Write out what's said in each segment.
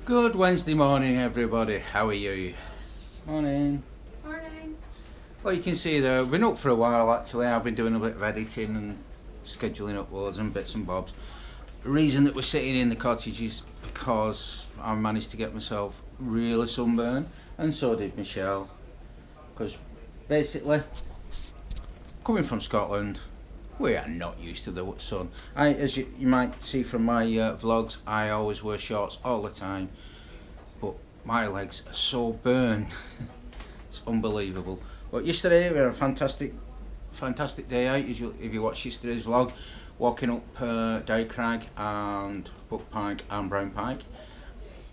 Good Wednesday morning, everybody. How are you? Morning. Morning. Well, you can see there, I've been up for a while actually. I've been doing a bit of editing and scheduling uploads and bits and bobs. The reason that we're sitting in the cottage is because I managed to get myself really sunburned, and so did Michelle. Because basically, coming from Scotland, we are not used to the sun. As you might see from my vlogs, I always wear shorts all the time, but my legs are so burned. It's unbelievable. But yesterday we had a fantastic day out. If you watched yesterday's vlog, walking up Derry Crag and Buck Pike and Brown Pike,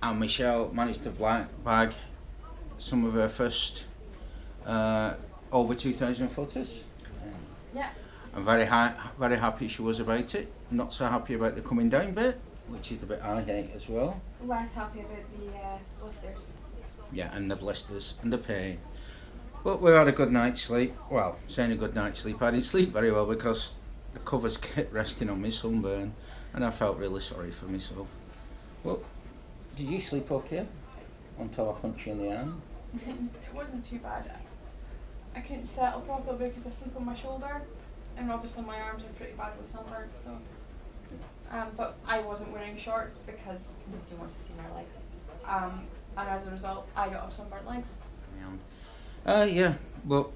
and Michelle managed to bag some of her first over 2,000 footers. Yeah. I'm very happy she was about it. Not so happy about the coming down bit, which is the bit I hate as well. Less happy about the blisters. Yeah, and the blisters and the pain. But we had a good night's sleep. Well, saying a good night's sleep, I didn't sleep very well because the covers kept resting on my sunburn, and I felt really sorry for myself. Well, did you sleep okay until I punched you in the arm? It wasn't too bad. I couldn't settle properly because I sleep on my shoulder, and obviously my arms are pretty bad with sunburn. So, but I wasn't wearing shorts because nobody wants to see my legs. And as a result, I don't have sunburnt legs. Yeah. Well,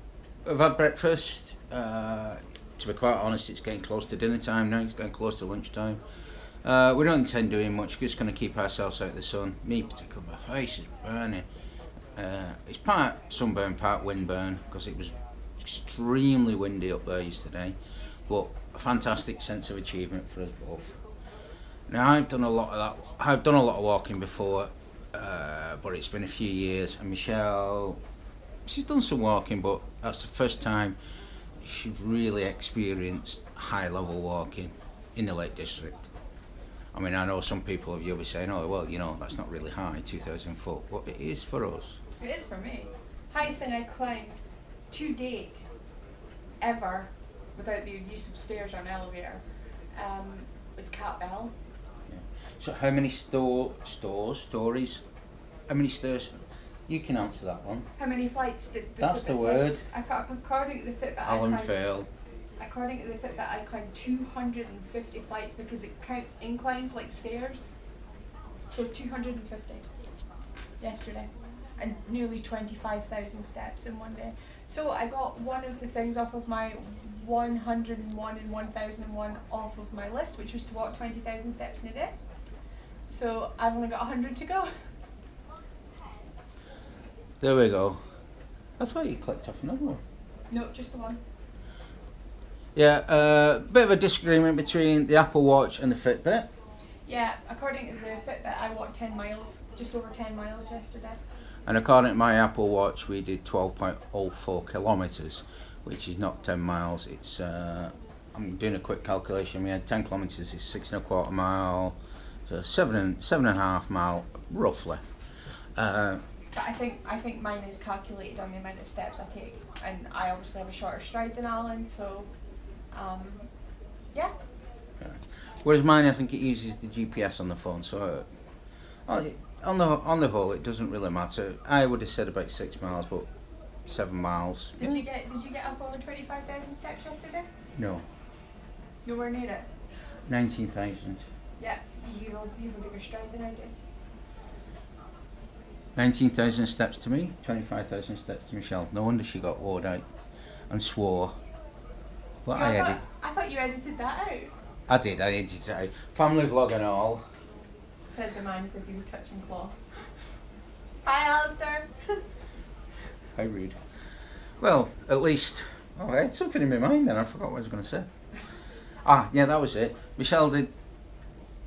I've had breakfast. To be quite honest, it's getting close to dinner time now. It's getting close to lunchtime. We don't intend doing much. We're just going to keep ourselves out of the sun. Me particularly, my face is burning. It's part sunburn, part windburn, because it was extremely windy up there yesterday. But a fantastic sense of achievement for us both. Now, I've done a lot of that. I've done a lot of walking before, but it's been a few years. And Michelle, she's done some walking, but that's the first time she's really experienced high-level walking in the Lake District. I mean, I know some people you'll be saying, oh, well, you know, that's not really high, 2,000 foot. Well, it is for us. It is for me. Highest thing I climbed to date, ever, without the use of stairs or an elevator, was Cat Bell. Yeah. So how many stories? How many stairs? You can answer that one. How many flights did the That's Fitbit the word. According to the Fitbit, Alan failed. According to the Fitbit, I climbed 250 flights because it counts inclines like stairs. So 250 yesterday, and nearly 25,000 steps in one day. So I got one of the things off of my 101 and 1001 off of my list, which was to walk 20,000 steps in a day. So I've only got 100 to go. There we go. That's why you clicked off another one. No, just the one. Yeah, bit of a disagreement between the Apple Watch and the Fitbit. Yeah, according to the Fitbit, I walked 10 miles, just over 10 miles yesterday. And according to my Apple Watch, we did 12.04 kilometres, which is not 10 miles. It's I'm doing a quick calculation. We had 10 kilometres is 6.25 mile, so 7.5 mile roughly. But I think mine is calculated on the amount of steps I take, and I obviously have a shorter stride than Alan, so yeah. Whereas mine, I think it uses the GPS on the phone, so on the whole, it doesn't really matter. I would have said about 6 miles, but 7 miles. Did you get up over 25,000 steps yesterday? No. Nowhere near it. 19,000. Yeah, you have a bigger stride than I did. 19,000 steps to me, 25,000 steps to Michelle. No wonder she got wore out and swore. But I thought you edited that out. I did, I edited it out. Family vlog and all. Says the man who says he was touching cloth. Hi, Alistair. How rude. Well, at least, I had something in my mind then, I forgot what I was going to say. Yeah, that was it. Michelle did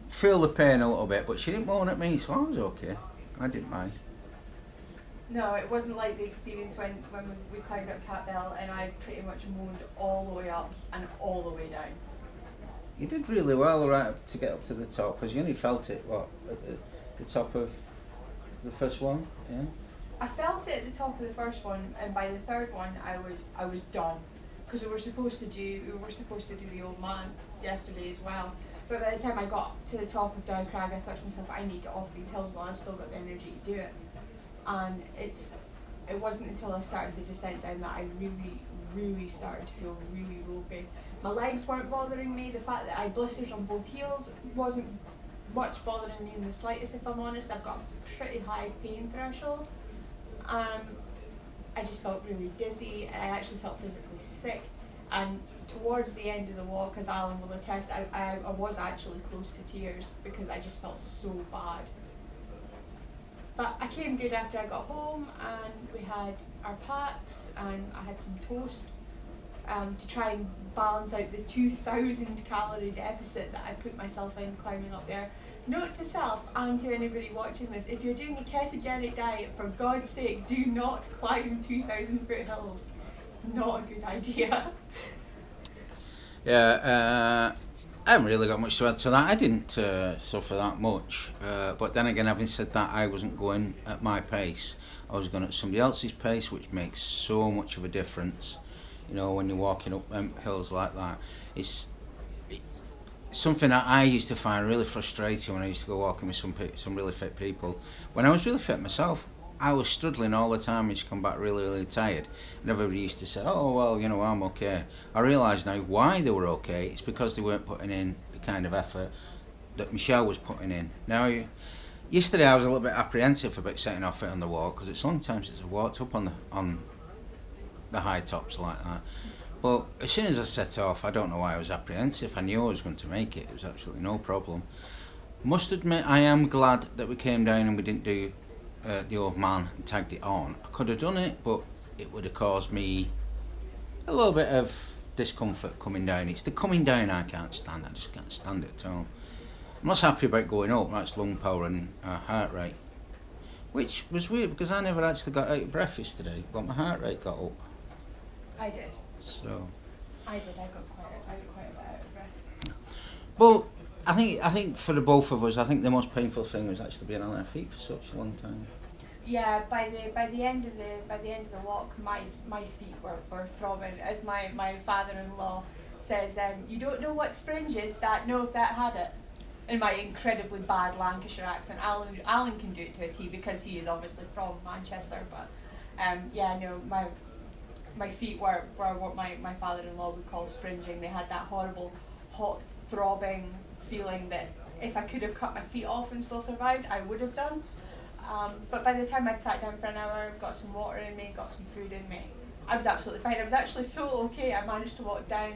feel the pain a little bit, but she didn't moan at me, so I was okay. I didn't mind. No, it wasn't like the experience when we climbed up Cat Bell and I pretty much moaned all the way up and all the way down. You did really well right up to get up to the top, because you only felt it, what, at the top of the first one? Yeah. I felt it at the top of the first one, and by the third one I was done, because we were supposed to do the old man yesterday as well. But by the time I got to the top of Down Crag, I thought to myself, I need to get off these hills while I've still got the energy to do it. And it wasn't until I started the descent down that I really started to feel really ropey. My legs weren't bothering me. The fact that I had blisters on both heels wasn't much bothering me in the slightest, if I'm honest. I've got a pretty high pain threshold. I just felt really dizzy, and I actually felt physically sick. And towards the end of the walk, as Alan will attest, I was actually close to tears because I just felt so bad. But I came good after I got home, and we had our packs, and I had some toast to try and balance out the 2,000 calorie deficit that I put myself in climbing up there. Note to self and to anybody watching this, if you're doing a ketogenic diet, for God's sake, do not climb 2,000 foot hills. Not a good idea. Yeah, I haven't really got much to add to that. I didn't suffer that much, but then again, having said that, I wasn't going at my pace. I was going at somebody else's pace, which makes so much of a difference. You know, when you're walking up hills like that, it's something that I used to find really frustrating when I used to go walking with some really fit people. When I was really fit myself, I was struggling all the time and just come back really tired. And everybody used to say, oh, well, you know, I'm okay. I realise now why they were okay. It's because they weren't putting in the kind of effort that Michelle was putting in. Now, yesterday I was a little bit apprehensive about setting off it on the walk, because it's a long time since I walked up on the high tops like that. But as soon as I set off, I don't know why I was apprehensive. I knew I was going to make it. It was absolutely no problem. Must admit, I am glad that we came down and we didn't do the old man and tagged it on. I could have done it, but it would have caused me a little bit of discomfort coming down. It's the coming down I can't stand. I just can't stand it at all. I'm less happy about going up. That's lung power and heart rate, which was weird because I never actually got out of breath yesterday, but my heart rate got up. I did. So. I did. I got quite a bit out of breath. But I think for the both of us, I think the most painful thing was actually being on our feet for such a long time. Yeah, by the end of the walk, my feet were throbbing. As my father-in-law says, you don't know what springe is, know if that had it. In my incredibly bad Lancashire accent, Alan can do it to a T because he is obviously from Manchester. But yeah, no, my feet were what my father-in-law would call springing. They had that horrible, hot, throbbing feeling that if I could have cut my feet off and still survived, I would have done. But by the time I'd sat down for an hour, got some water in me, got some food in me, I was absolutely fine. I was actually so okay, I managed to walk down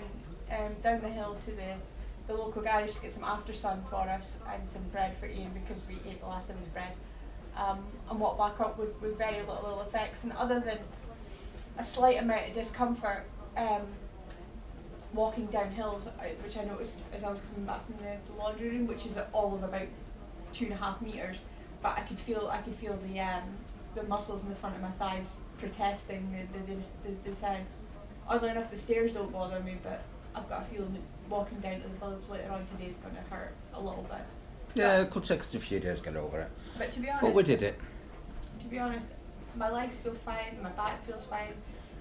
the hill to the local garage to get some after sun for us and some bread for Ian because we ate the last of his bread, and walk back up with very little ill effects. And other than a slight amount of discomfort walking down hills, which I noticed as I was coming back from the laundry room, which is all of about 2.5 meters, but I could feel the muscles in the front of my thighs protesting the descent. Oddly enough, the stairs don't bother me, but I've got a feeling that walking down to the village later on today is going to hurt a little bit. Yeah, it could take us a few days to get over it. But to be honest, but we did it. To be honest, my legs feel fine, my back feels fine.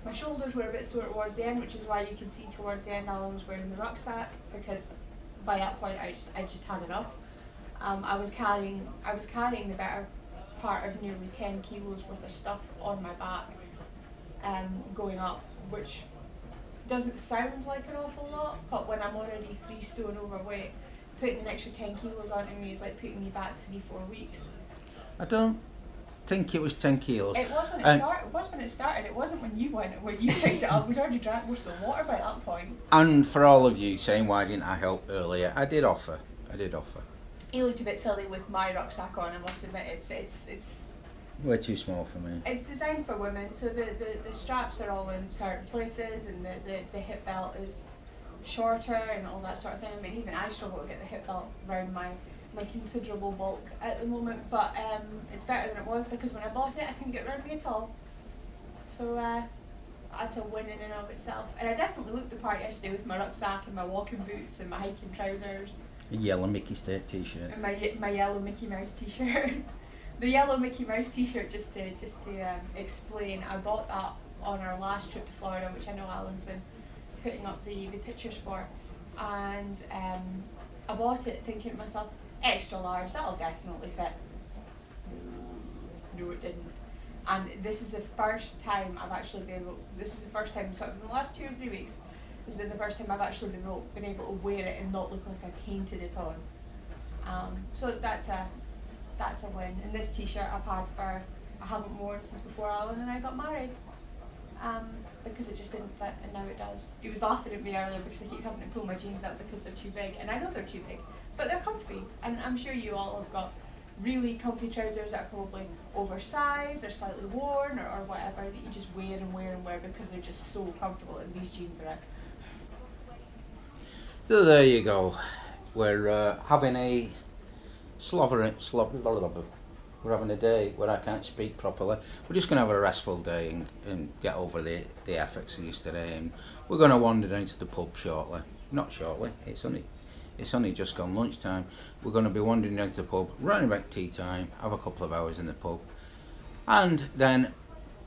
My shoulders were a bit sore towards the end, which is why you can see towards the end Alan was wearing the rucksack, because by that point I just had enough. I was carrying the better part of nearly 10 kilos worth of stuff on my back, going up, which doesn't sound like an awful lot, but when I'm already 3 stone overweight, putting an extra 10 kilos onto me is like putting me back 3-4 weeks. I don't think it was 10 kilos. It was when it started. It wasn't when you picked it up. We'd already drank most of the water by that point. And for all of you saying why didn't I help earlier, I did offer. He looked a bit silly with my rucksack on, I must admit. It's way too small for me. It's designed for women, so the straps are all in certain places, and the hip belt is shorter and all that sort of thing. I mean, even I struggle to get the hip belt around my considerable bulk at the moment, but it's better than it was, because when I bought it I couldn't get around me at all. So that's a win in and of itself. And I definitely looked the part yesterday with my rucksack and my walking boots and my hiking trousers. A yellow Mickey t-shirt. And my yellow Mickey Mouse t-shirt. The yellow Mickey Mouse t-shirt, just to explain, I bought that on our last trip to Florida, which I know Alan's been putting up the pictures for, and I bought it thinking to myself, extra large, that'll definitely fit. No, it didn't. And this is the first time I've actually been able, so in the last 2 or 3 weeks, has been the first time I've actually been able to wear it and not look like I painted it on. So that's a win. And this t-shirt I haven't worn since before Alan and I got married. Because it just didn't fit, and now it does. He was laughing at me earlier because I keep having to pull my jeans up because they're too big, and I know they're too big, but they're comfy, and I'm sure you all have got really comfy trousers that are probably oversized or slightly worn or whatever that you just wear and wear and wear because they're just so comfortable, and these jeans are it. So there you go. We're having a we're having a day where I can't speak properly. We're just going to have a restful day and get over the effects of yesterday, and we're going to wander down to the pub shortly. Not shortly, it's only just gone lunchtime. We're going to be wandering down to the pub, round about tea time, have a couple of hours in the pub, and then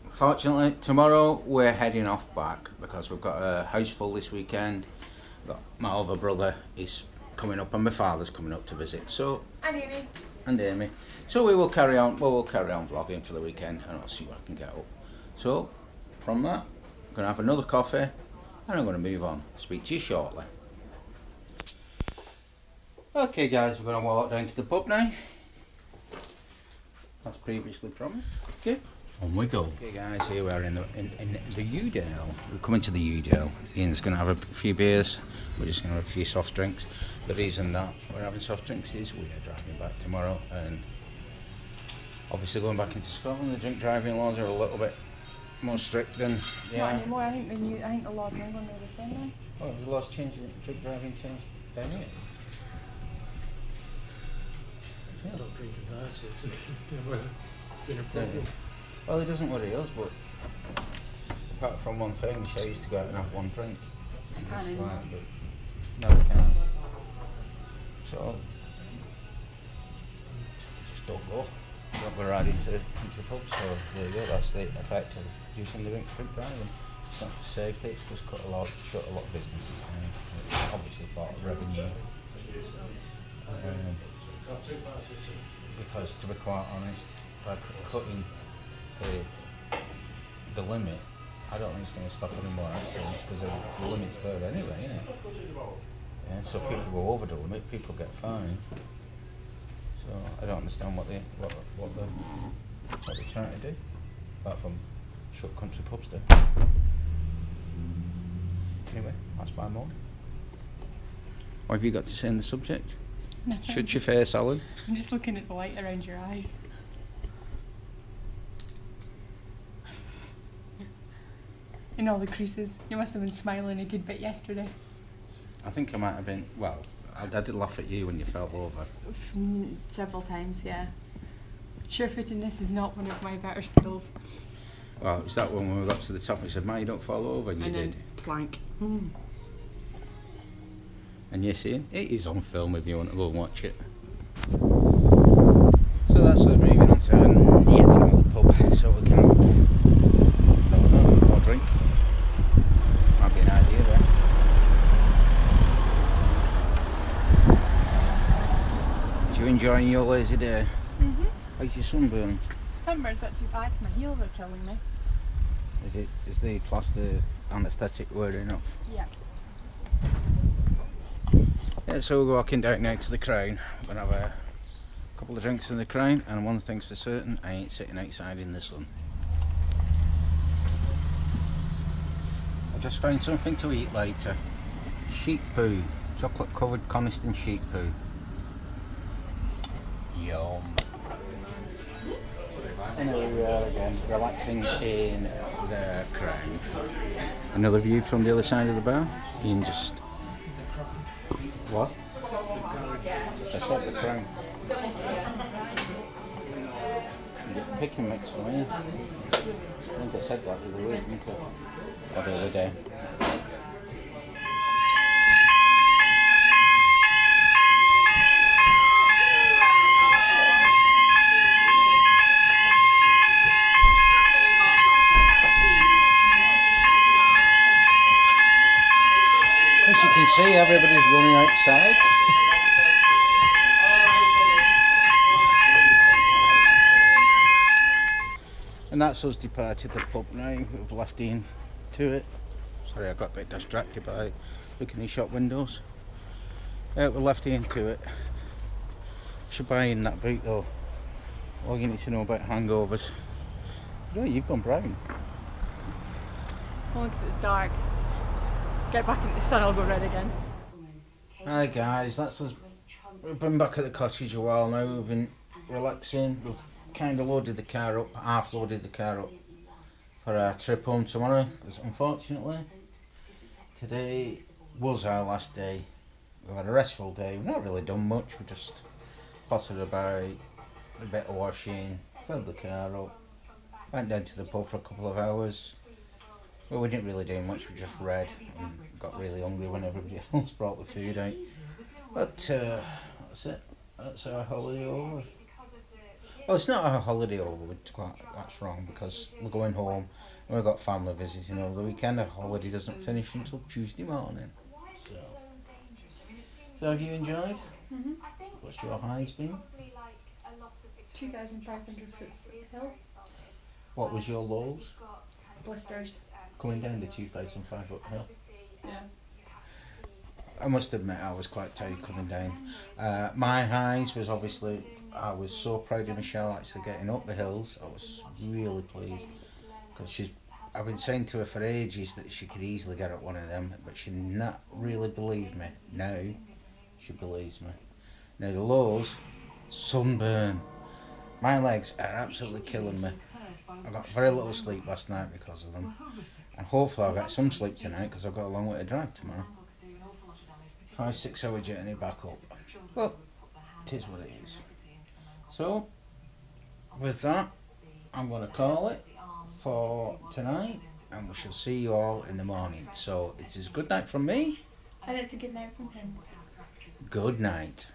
fortunately tomorrow we're heading off back because we've got a house full this weekend. Got my other brother is coming up and my father's coming up to visit. So and Amy. So we will carry on. We'll carry on vlogging for the weekend, and I'll see what I can get up. So from that, I'm gonna have another coffee, and I'm gonna move on. Speak to you shortly. Okay, guys, we're gonna walk down to the pub now. As previously promised. Okay. On we go. Okay, guys, here we are in the Udale. We're coming to the Udale. Ian's gonna have a few beers. We're just gonna have a few soft drinks. The reason that we're having soft drinks is we are driving back tomorrow, and obviously going back into Scotland, the drink driving laws are a little bit more strict than Not anymore. I think the laws in England are the same now. Oh, the laws changed. Drink driving changed down here. I don't drink in that, so it's been a problem. Well, it doesn't worry us, but apart from one thing, Chelle used to go out and have one drink. I can't anymore. No, we can't. So, just don't go. Don't go right into the country pub. So there you go. That's the effect of reducing the drink driving. It's not for safety. It's just shut a lot of businesses down. It's obviously part of revenue. Because to be quite honest, by cutting the limit, I don't think it's going to stop any more accidents because the limit's there anyway, isn't it? Yeah, so people go over the limit, people get fined. So I don't understand what they're trying to do, apart from shut country pubs do. Anyway, that's my morning. What have you got to say on the subject? Nothing. Shut your face, Alan. I'm just looking at the light around your eyes. And all the creases. You must have been smiling a good bit yesterday. I think I might have been, well, I did laugh at you when you fell over. Several times, yeah. Sure-footedness is not one of my better skills. Well, it was that one when we got to the top and we said, "Man, you don't fall over," and you did. Plank. And you're seeing, it is on film if you want to go and watch it. So that's us moving on to yet another pub, so we can have more drink. Might be an idea there. Are you enjoying your lazy day? Mhm. How's your sunburn? Sunburn's not too bad. My heels are killing me. Is the plaster anaesthetic wearing off? Yeah. Yeah, so we're walking down now to the Crown. We're going to have a couple of drinks in the Crown, and one thing's for certain, I ain't sitting outside in the sun. I just found something to eat later. Sheep poo. Chocolate covered Coniston sheep poo. Yum. And here we are again, relaxing in the Crown. Another view from the other side of the bar. You can just... What? I said the Crown. Pick and mix for me. I think I said that the other week, didn't I? Or the other day. As you can see, everybody's running outside. And that's us departed the pub now. We've left in to it. Sorry, I got a bit distracted by looking in shop windows. We're left into it. Should buy in that boot though. All you need to know about hangovers. No, you've gone brown. Only because it's dark. Get back in the sun, I'll go red again. Hi guys, that's us. We've been back at the cottage a while now. We've been relaxing. We've kind of loaded the car up, half loaded the car up for our trip home tomorrow. Because unfortunately, today was our last day. We've had a restful day. We've not really done much. We just pottered about, a bit of washing, filled the car up, went down to the pub for a couple of hours. Well, we didn't really do much. We just read and got really hungry when everybody else brought the food out. But that's it. That's our holiday over. Well, it's not our holiday over. That's wrong because we're going home and we've got family visiting over the weekend. Our holiday doesn't finish until Tuesday morning. So have you enjoyed? Mm-hmm. What's your highs been? 2,500 foot hill. What was your lows? Blisters. Coming down the 2,500 foot hill. Yeah. I must admit I was quite tired coming down. My highs was obviously, I was so proud of Chelle actually getting up the hills. I was really pleased because I've been saying to her for ages that she could easily get up one of them, but she not really believed me. Now she believes me. Now the lows, sunburn. My legs are absolutely killing me. I got very little sleep last night because of them. And hopefully I'll get some sleep tonight because I've got a long way to drive tomorrow. 5-6 hour journey back up. But it is what it is. So with that, I'm going to call it for tonight and we shall see you all in the morning. So it is good night from me. And it's a good night from him. Good night.